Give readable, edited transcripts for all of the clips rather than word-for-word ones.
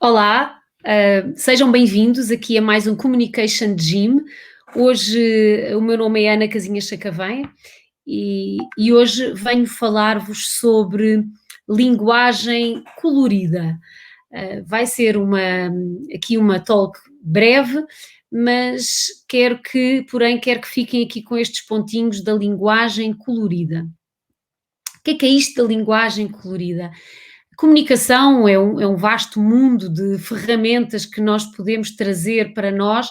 Olá, sejam bem-vindos aqui a mais um Communication Gym. Hoje o meu nome é Ana Casinhas Sacavém e hoje venho falar-vos sobre linguagem colorida. Vai ser aqui uma talk breve, mas quero que fiquem aqui com estes pontinhos da linguagem colorida. O que é isto da linguagem colorida? Comunicação é um vasto mundo de ferramentas que nós podemos trazer para nós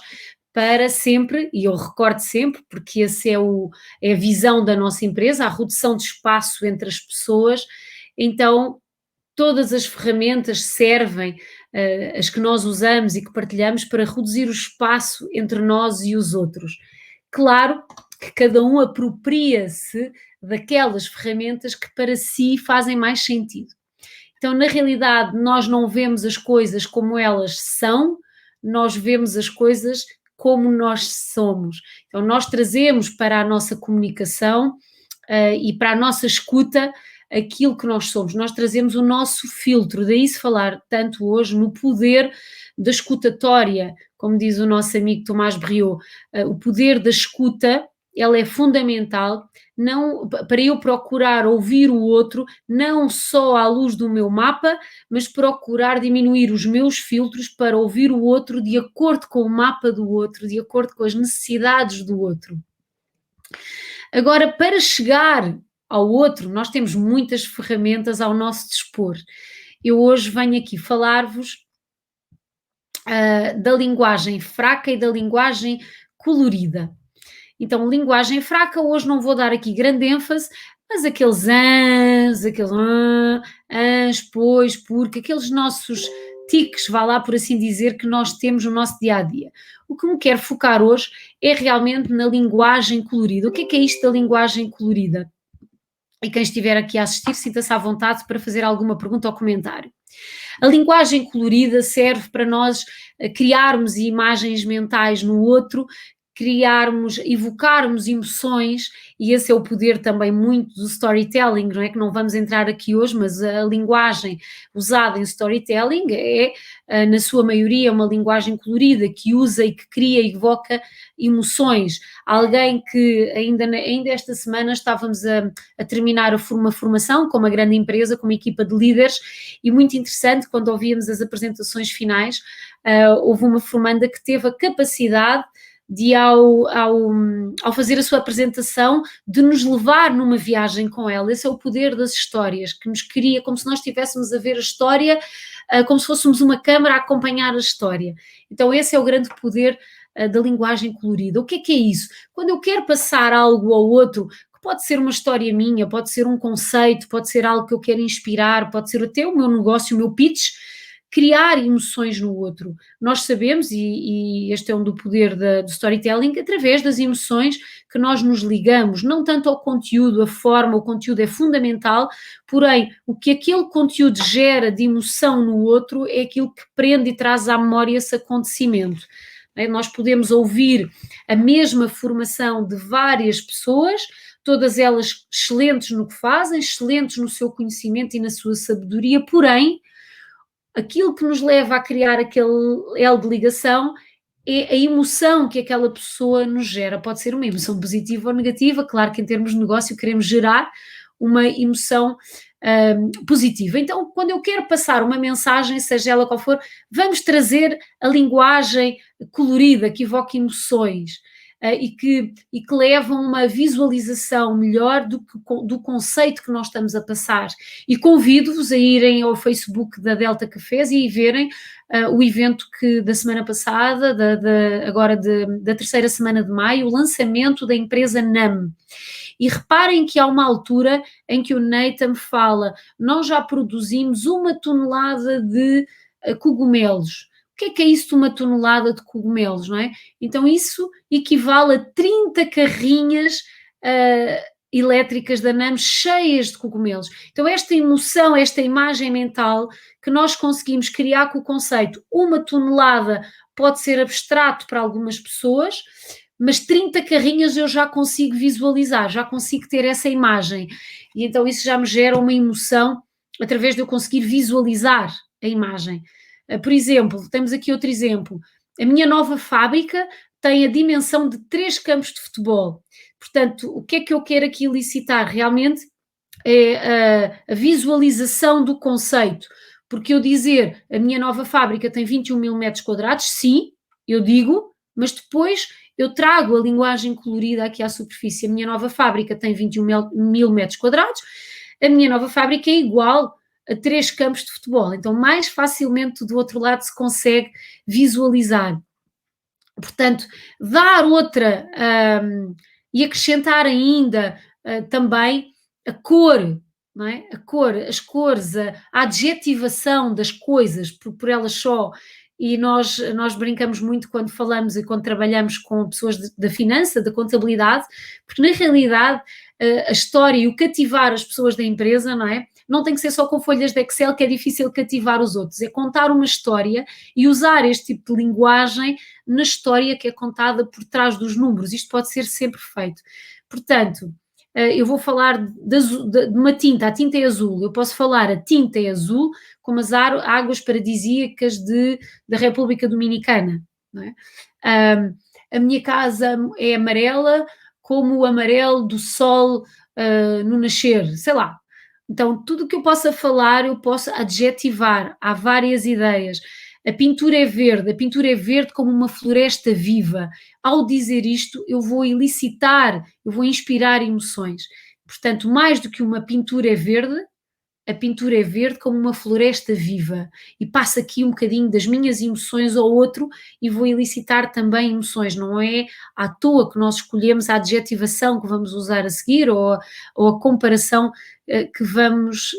para sempre, e eu recordo sempre, porque é a visão da nossa empresa, a redução de espaço entre as pessoas. Então, todas as ferramentas servem, as que nós usamos e que partilhamos, para reduzir o espaço entre nós e os outros. Claro que cada um apropria-se daquelas ferramentas que para si fazem mais sentido. Então, na realidade, nós não vemos as coisas como elas são, nós vemos as coisas como nós somos. Então, nós trazemos para a nossa comunicação e para a nossa escuta aquilo que nós somos. Nós trazemos o nosso filtro, daí se falar tanto hoje no poder da escutatória, como diz o nosso amigo Tomás Briot, o poder da escuta, ela é fundamental, não, para eu procurar ouvir o outro, não só à luz do meu mapa, mas procurar diminuir os meus filtros para ouvir o outro de acordo com o mapa do outro, de acordo com as necessidades do outro. Agora, para chegar ao outro, nós temos muitas ferramentas ao nosso dispor. Eu hoje venho aqui falar-vos da linguagem fraca e da linguagem colorida. Então, linguagem fraca, hoje não vou dar aqui grande ênfase, mas aqueles ans, aqueles ans, pois, porque, aqueles nossos tiques, vá lá por assim dizer, que nós temos no nosso dia a dia. O que me quero focar hoje é realmente na linguagem colorida. O que é isto da linguagem colorida? E quem estiver aqui a assistir, sinta-se à vontade para fazer alguma pergunta ou comentário. A linguagem colorida serve para nós criarmos imagens mentais no outro, evocarmos emoções, e esse é o poder também muito do storytelling, não é? Que não vamos entrar aqui hoje, mas a linguagem usada em storytelling é, na sua maioria, uma linguagem colorida que usa e que cria e evoca emoções. Alguém que ainda esta semana estávamos a terminar uma formação com uma grande empresa, com uma equipa de líderes, e muito interessante, quando ouvíamos as apresentações finais, houve uma formanda que teve a capacidade de, ao fazer a sua apresentação, de nos levar numa viagem com ela. Esse é o poder das histórias, que nos cria como se nós estivéssemos a ver a história, como se fôssemos uma câmara a acompanhar a história. Então esse é o grande poder da linguagem colorida. O que é isso? Quando eu quero passar algo ao outro, que pode ser uma história minha, pode ser um conceito, pode ser algo que eu quero inspirar, pode ser até o meu negócio, o meu pitch, criar emoções no outro. Nós sabemos, e este é um do poder do storytelling, através das emoções que nós nos ligamos, não tanto ao conteúdo, a forma, o conteúdo é fundamental, porém, o que aquele conteúdo gera de emoção no outro é aquilo que prende e traz à memória esse acontecimento. Nós podemos ouvir a mesma formação de várias pessoas, todas elas excelentes no que fazem, excelentes no seu conhecimento e na sua sabedoria, porém, aquilo que nos leva a criar aquele elo de ligação é a emoção que aquela pessoa nos gera. Pode ser uma emoção positiva ou negativa, claro que em termos de negócio queremos gerar uma emoção positiva. Então, quando eu quero passar uma mensagem, seja ela qual for, vamos trazer a linguagem colorida que evoca emoções. E que levam uma visualização melhor do conceito que nós estamos a passar. E convido-vos a irem ao Facebook da Delta Cafés e verem o evento da semana passada, agora da terceira semana de maio, o lançamento da empresa NAM. E reparem que há uma altura em que o Nathan fala: nós já produzimos 1 tonelada de cogumelos. O que é isso de 1 tonelada de cogumelos, não é? Então isso equivale a 30 carrinhas elétricas da NAM cheias de cogumelos. Então esta emoção, esta imagem mental que nós conseguimos criar com o conceito 1 tonelada pode ser abstrato para algumas pessoas, mas 30 carrinhas eu já consigo visualizar, já consigo ter essa imagem. E então isso já me gera uma emoção através de eu conseguir visualizar a imagem. Por exemplo, temos aqui outro exemplo. A minha nova fábrica tem a dimensão de 3 campos de futebol. Portanto, o que é que eu quero aqui elicitar realmente é a visualização do conceito, porque eu dizer a minha nova fábrica tem 21.000 metros quadrados, sim, eu digo, mas depois eu trago a linguagem colorida aqui à superfície. A minha nova fábrica tem 21.000 metros quadrados, a minha nova fábrica é igual a 3 campos de futebol, então mais facilmente do outro lado se consegue visualizar. Portanto, dar outra e acrescentar ainda também a cor, não é? A cor, as cores, a adjetivação das coisas por elas só. E nós brincamos muito quando falamos e quando trabalhamos com pessoas da finança, da contabilidade, porque na realidade a história e o cativar as pessoas da empresa, não é? Não tem que ser só com folhas de Excel que é difícil cativar os outros, é contar uma história e usar este tipo de linguagem na história que é contada por trás dos números. Isto pode ser sempre feito. Portanto, eu vou falar de uma tinta, a tinta é azul, eu posso falar a tinta é azul como as águas paradisíacas da República Dominicana. Não é? A minha casa é amarela como o amarelo do sol no nascer, sei lá. Então, tudo o que eu possa falar, eu posso adjetivar, há várias ideias. A pintura é verde como uma floresta viva. Ao dizer isto, eu vou elicitar, eu vou inspirar emoções. Portanto, mais do que uma pintura é verde, a pintura é verde como uma floresta viva e passa aqui um bocadinho das minhas emoções ao outro e vou elicitar também emoções, não é à toa que nós escolhemos a adjetivação que vamos usar a seguir ou a comparação que vamos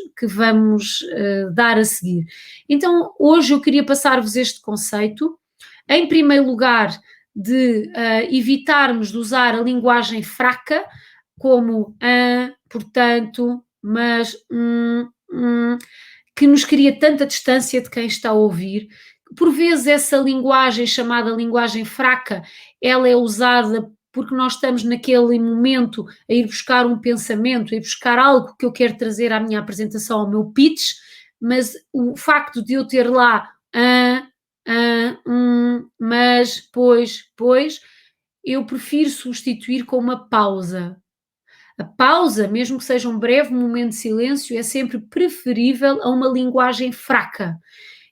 dar a seguir. Então, hoje eu queria passar-vos este conceito, em primeiro lugar, de evitarmos de usar a linguagem fraca, como portanto, mas, que nos cria tanta distância de quem está a ouvir. Por vezes essa linguagem chamada linguagem fraca, ela é usada porque nós estamos naquele momento a ir buscar um pensamento, a ir buscar algo que eu quero trazer à minha apresentação, ao meu pitch, mas o facto de eu ter lá mas, pois, eu prefiro substituir com uma pausa. A pausa, mesmo que seja um breve momento de silêncio, é sempre preferível a uma linguagem fraca.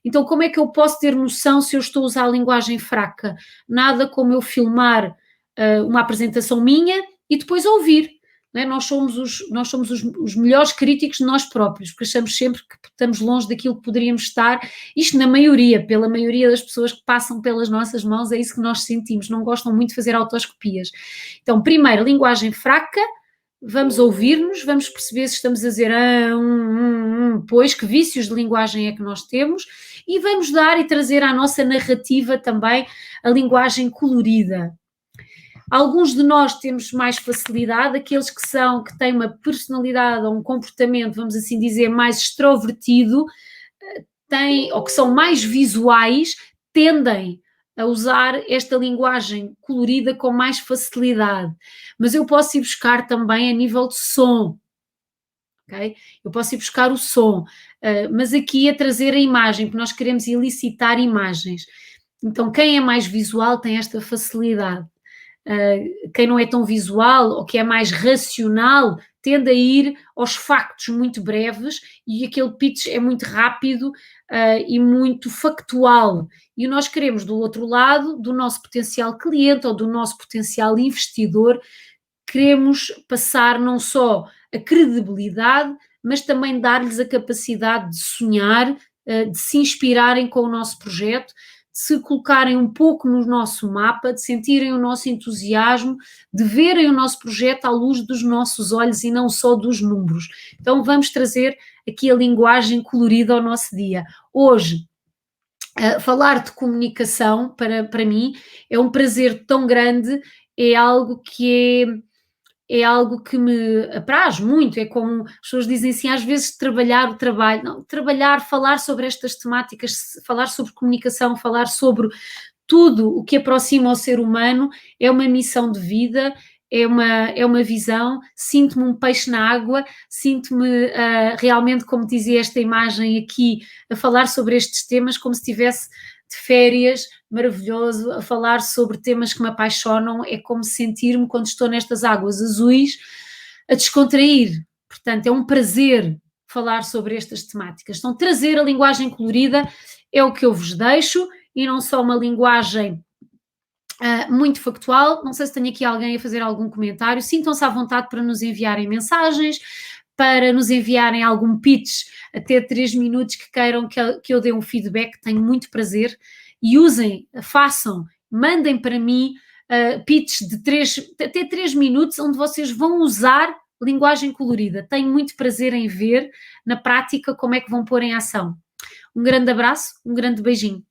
Então, como é que eu posso ter noção se eu estou a usar a linguagem fraca? Nada como eu filmar uma apresentação minha e depois ouvir. Não é? Nós somos os melhores críticos de nós próprios, porque achamos sempre que estamos longe daquilo que poderíamos estar. Isto na maioria, pela maioria das pessoas que passam pelas nossas mãos, é isso que nós sentimos. Não gostam muito de fazer autoscopias. Então, primeiro, linguagem fraca. Vamos ouvir-nos, vamos perceber se estamos a dizer pois, que vícios de linguagem é que nós temos, e vamos dar e trazer à nossa narrativa também a linguagem colorida. Alguns de nós temos mais facilidade, aqueles que têm uma personalidade ou um comportamento, vamos assim dizer, mais extrovertido, ou que são mais visuais, tendem a usar esta linguagem colorida com mais facilidade. Mas eu posso ir buscar também a nível de som, ok? Eu posso ir buscar o som, mas aqui é trazer a imagem, porque nós queremos elicitar imagens. Então, quem é mais visual tem esta facilidade. Quem não é tão visual ou que é mais racional tende a ir aos factos muito breves e aquele pitch é muito rápido e muito factual. E nós queremos, do outro lado, do nosso potencial cliente ou do nosso potencial investidor, queremos passar não só a credibilidade, mas também dar-lhes a capacidade de sonhar, de se inspirarem com o nosso projeto, de se colocarem um pouco no nosso mapa, de sentirem o nosso entusiasmo, de verem o nosso projeto à luz dos nossos olhos e não só dos números. Então vamos trazer aqui a linguagem colorida ao nosso dia. Hoje, falar de comunicação, para mim, é um prazer tão grande, é algo que me apraz muito, é como as pessoas dizem assim, às vezes trabalhar o trabalho, não, trabalhar, falar sobre estas temáticas, falar sobre comunicação, falar sobre tudo o que aproxima o ser humano, é uma missão de vida, é uma visão, sinto-me um peixe na água, sinto-me realmente, como dizia esta imagem aqui, a falar sobre estes temas como se estivesse de férias, maravilhoso, a falar sobre temas que me apaixonam, é como sentir-me quando estou nestas águas azuis, a descontrair. Portanto, é um prazer falar sobre estas temáticas. Então, trazer a linguagem colorida é o que eu vos deixo, e não só uma linguagem muito factual. Não sei se tenho aqui alguém a fazer algum comentário. Sintam-se à vontade para nos enviarem mensagens, para nos enviarem algum pitch até 3 minutos que queiram que eu dê um feedback. Tenho muito prazer. E usem, façam, mandem para mim pitch de até 3 minutos, onde vocês vão usar linguagem colorida. Tenho muito prazer em ver na prática como é que vão pôr em ação. Um grande abraço, um grande beijinho.